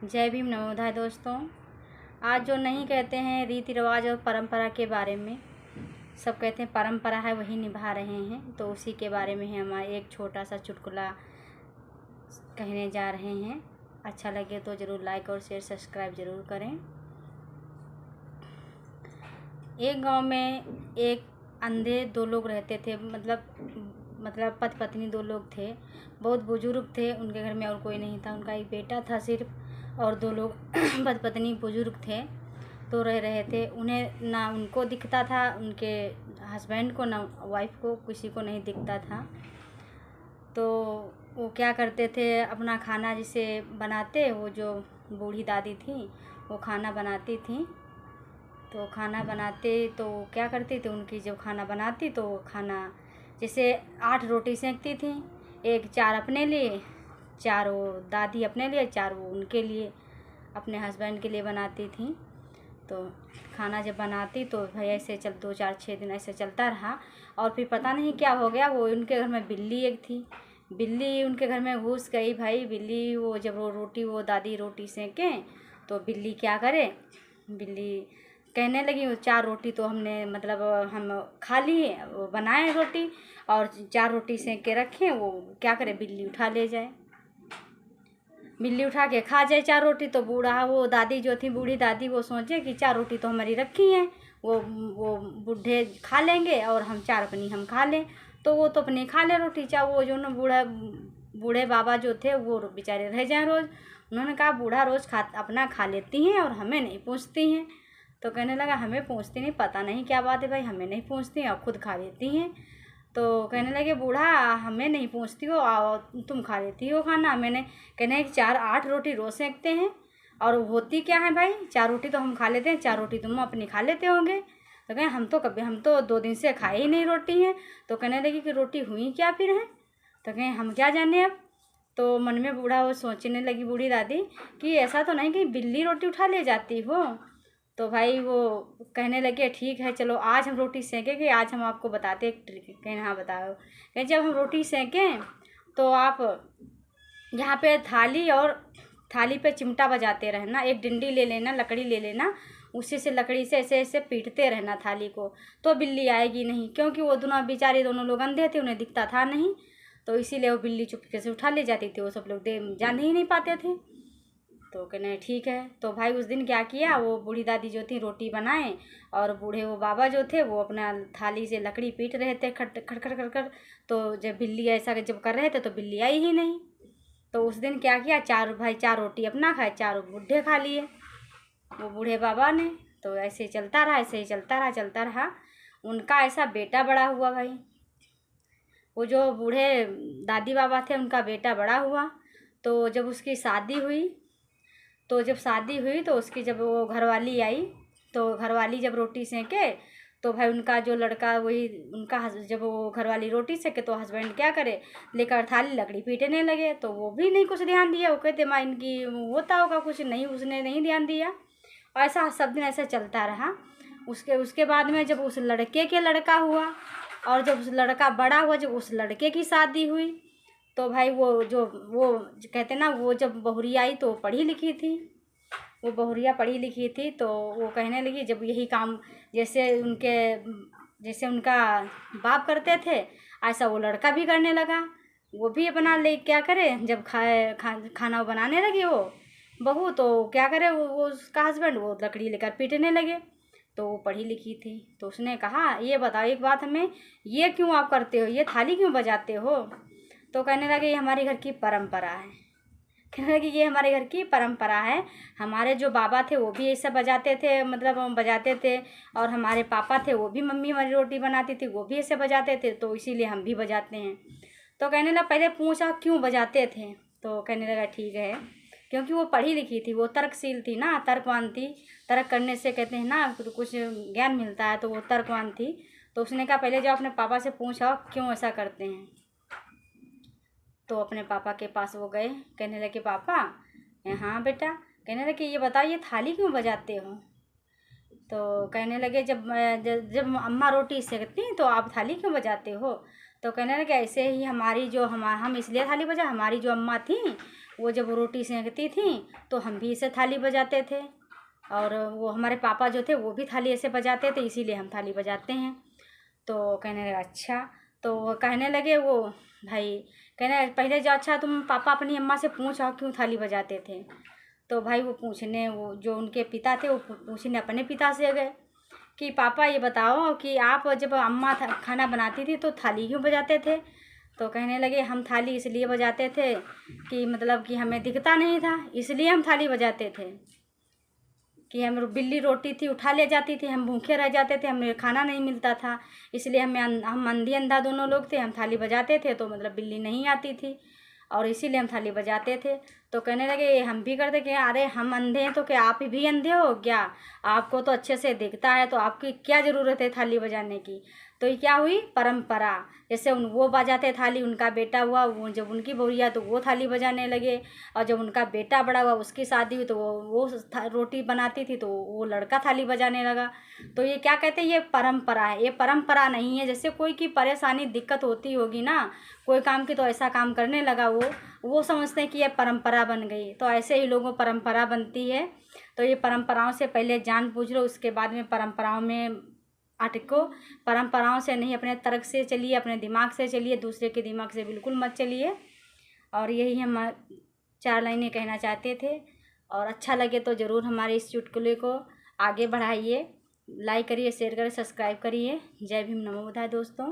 जय भीम नवोदय दोस्तों। आज जो नहीं कहते हैं रीति रिवाज और परंपरा के बारे में, सब कहते हैं परंपरा है वही निभा रहे हैं, तो उसी के बारे में हम एक छोटा सा चुटकुला कहने जा रहे हैं। अच्छा लगे तो ज़रूर लाइक और शेयर सब्सक्राइब ज़रूर करें। एक गांव में एक अंधे दो लोग रहते थे, मतलब पति पत्नी दो लोग थे। बहुत बुजुर्ग थे, उनके घर में और कोई नहीं था। उनका एक बेटा था सिर्फ, और दो लोग पति पत्नी बुजुर्ग थे तो रह रहे थे। उन्हें ना उनको दिखता था, उनके हस्बैंड को, ना वाइफ को, किसी को नहीं दिखता था। तो वो क्या करते थे, अपना खाना जिसे बनाते, वो जो बूढ़ी दादी थी वो खाना बनाती थी। तो खाना बनाते तो क्या करती थी, उनकी जब खाना बनाती तो खाना जैसे 8 रोटी सेंकती थी। एक 4 अपने लिए, 4 वो दादी अपने लिए, 4 वो उनके लिए, अपने हस्बैंड के लिए बनाती थी। तो खाना जब बनाती तो भाई ऐसे 2 4 6 दिन ऐसे चलता रहा। और फिर पता नहीं क्या हो गया, वो उनके घर में बिल्ली एक थी। बिल्ली उनके घर में घुस गई। भाई बिल्ली, वो जब वो दादी रोटी सेंकें तो बिल्ली क्या करे, बिल्ली कहने लगी, वो 4 रोटी तो हमने हम खा लिए, वो बनाए रोटी और 4 रोटी सेंक के रखें, वो क्या करे, बिल्ली उठा ले जाए, बिल्ली उठा के खा जाए 4 रोटी। तो वो दादी जो थी, बूढ़ी दादी, वो सोचे कि 4 रोटी तो हमारी रखी हैं, वो बूढ़े खा लेंगे और हम 4 अपनी हम खा लें। तो वो तो अपनी खा ले रोटी, चाहे वो जो ना बूढ़े बाबा जो थे वो बेचारे रह जाएं रोज़। उन्होंने कहा बूढ़ा रोज़ अपना खा लेती हैं और हमें नहीं पूछती हैं। तो कहने लगा हमें पूछती नहीं, पता नहीं क्या बात है भाई, हमें नहीं पूछती हैं और खुद खा लेती हैं। तो कहने लगे बूढ़ा हमें नहीं पूछती हो और तुम खा लेती हो खाना, मैंने कहने कि 4 8 रोटी रोज़ सेंकते हैं और होती क्या है भाई, 4 रोटी तो हम खा लेते हैं, 4 रोटी तुम अपनी खा लेते होंगे। तो कहें हम तो 2 दिन से खाए ही नहीं रोटी हैं। तो कहने लगी कि रोटी हुई क्या फिर हैं। तो कहें हम क्या जाने अब। तो मन में बूढ़ा वो सोचने लगी, बूढ़ी दादी, कि ऐसा तो नहीं कि बिल्ली रोटी उठा ले जाती हो। तो भाई वो कहने लगे ठीक है चलो आज हम रोटी सेकेंगे, आज हम आपको बताते एक ट्रिक। कहें हाँ बताओ। कहें जब हम रोटी सेकें तो आप यहाँ पे थाली पे चिमटा बजाते रहना, एक डंडी ले लेना, लकड़ी ले लेना, उसी से लकड़ी से ऐसे ऐसे पीटते रहना थाली को, तो बिल्ली आएगी नहीं, क्योंकि वो दोनों लोग अंधे थे, उन्हें दिखता था नहीं। तो इसीलिए वो बिल्ली चुपके से उठा ले जाती थी, वो सब लोग जान ही नहीं पाते थे। तो कहने ठीक है। तो भाई उस दिन क्या किया, वो बूढ़ी दादी जो थी रोटी बनाए और बूढ़े वो बाबा जो थे वो अपना थाली से लकड़ी पीट रहे थे खट खट खट खट खट। तो जब बिल्ली ऐसा जब कर रहे थे तो बिल्ली आई ही नहीं। तो उस दिन क्या किया, 4 रोटी अपना खाए, 4 बूढ़े खा लिए वो बूढ़े बाबा ने। तो ऐसे ही चलता रहा, ऐसे ही चलता रहा। उनका ऐसा बेटा बड़ा हुआ भाई, वो जो बूढ़े दादी बाबा थे उनका बेटा बड़ा हुआ। तो जब उसकी शादी हुई, तो उसकी जब वो घरवाली आई, तो घरवाली जब रोटी सेके तो भाई उनका जो लड़का, वही उनका जब वो घरवाली रोटी सेके तो हस्बैंड क्या करे, लेकर थाली लकड़ी पीटने लगे। तो वो भी नहीं कुछ ध्यान दिया, वो कहते माँ इनकी होता होगा कुछ, नहीं उसने नहीं ध्यान दिया। ऐसा सब दिन ऐसा चलता रहा। उसके बाद में जब उस लड़के के लड़का हुआ और जब उस लड़का बड़ा हुआ, जब उस लड़के की शादी हुई, तो भाई वो कहते ना, वो जब बहुरिया आई तो वो पढ़ी लिखी थी, वो बहुरिया पढ़ी लिखी थी। तो वो कहने लगी जब यही काम जैसे उनका बाप करते थे ऐसा वो लड़का भी करने लगा। वो भी अपना ले क्या करे, जब खाना बनाने लगी वो बहू, तो क्या करे, वो उसका हस्बैंड वो लकड़ी लेकर पीटने लगे। तो वो पढ़ी लिखी थी, तो उसने कहा ये बताओ एक बात हमें, ये क्यों आप करते हो, ये थाली क्यों बजाते हो। तो कहने लगे ये हमारे घर की परंपरा है। कहने लगे ये हमारे घर की परंपरा है, हमारे जो बाबा थे वो भी ऐसा बजाते थे, बजाते थे, और हमारे पापा थे वो भी, मम्मी हमारी रोटी बनाती थी वो भी ऐसे बजाते थे, तो इसीलिए हम भी बजाते हैं। तो कहने लगा पहले पूछा क्यों बजाते थे। तो कहने लगा ठीक है, क्योंकि वो पढ़ी लिखी थी, वो तर्कशील थी ना, तर्कवान थी। तर्क करने से कहते हैं ना कुछ ज्ञान मिलता है, तो वो तर्कवान थी। तो उसने कहा पहले जो अपने पापा से पूछा क्यों ऐसा करते हैं। तो अपने पापा के पास वो गए, कहने लगे पापा, हाँ बेटा, कहने लगे ये बताओ ये थाली क्यों बजाते हो। तो कहने लगे जब अम्मा रोटी सेकती तो आप थाली क्यों बजाते हो। तो कहने लगे ऐसे ही हमारी जो हम इसलिए थाली बजा, हमारी जो अम्मा थी वो जब रोटी सेंकती थी तो हम भी इसे थाली बजाते थे, और वो हमारे पापा जो थे वो भी थाली ऐसे बजाते थे, इसीलिए हम थाली बजाते हैं। तो कहने लगा अच्छा। तो वो कहने लगे वो भाई, कहने पहले जो अच्छा तुम पापा अपनी अम्मा से पूछो क्यों थाली बजाते थे। तो भाई वो पूछने, वो जो उनके पिता थे वो पूछने अपने पिता से गए कि पापा ये बताओ कि आप जब अम्मा खाना बनाती थी तो थाली क्यों बजाते थे। तो कहने लगे हम थाली इसलिए बजाते थे कि मतलब कि हमें दिखता नहीं था, इसलिए हम थाली बजाते थे कि हम बिल्ली रोटी थी उठा ले जाती थी, हम भूखे रह जाते थे, हमें खाना नहीं मिलता था, इसलिए हम अंधी अंधा दोनों लोग थे, हम थाली बजाते थे तो मतलब बिल्ली नहीं आती थी और इसीलिए हम थाली बजाते थे। तो कहने लगे हम भी करते कि अरे हम अंधे हैं तो क्या आप भी अंधे हो क्या, आपको तो अच्छे से दिखता है तो आपकी क्या ज़रूरत है थाली बजाने की। तो ये क्या हुई परंपरा, जैसे वो बजाते थाली, उनका बेटा हुआ, वो जब उनकी बहुरिया तो वो थाली बजाने लगे, और जब उनका बेटा बड़ा हुआ उसकी शादी हुई तो वो रोटी बनाती थी तो वो लड़का थाली बजाने लगा। तो ये क्या कहते हैं, ये परंपरा है, ये परंपरा नहीं है। जैसे कोई की परेशानी दिक्कत होती होगी ना कोई काम की तो ऐसा काम करने लगा वो समझते हैं कि ये परंपरा बन गई। तो ऐसे ही लोगों परंपरा बनती है। तो ये परंपराओं से पहले जान बूझ लो, उसके बाद में परंपराओं में अटको। परंपराओं से नहीं, अपने तर्क से चलिए, अपने दिमाग से चलिए, दूसरे के दिमाग से बिल्कुल मत चलिए। और यही हम 4 लाइनें कहना चाहते थे। और अच्छा लगे तो ज़रूर हमारे इस चुटकुले को आगे बढ़ाइए, लाइक करिए, शेयर करिए, सब्सक्राइब करिए। जय भीम, नमो बुद्धाय दोस्तों।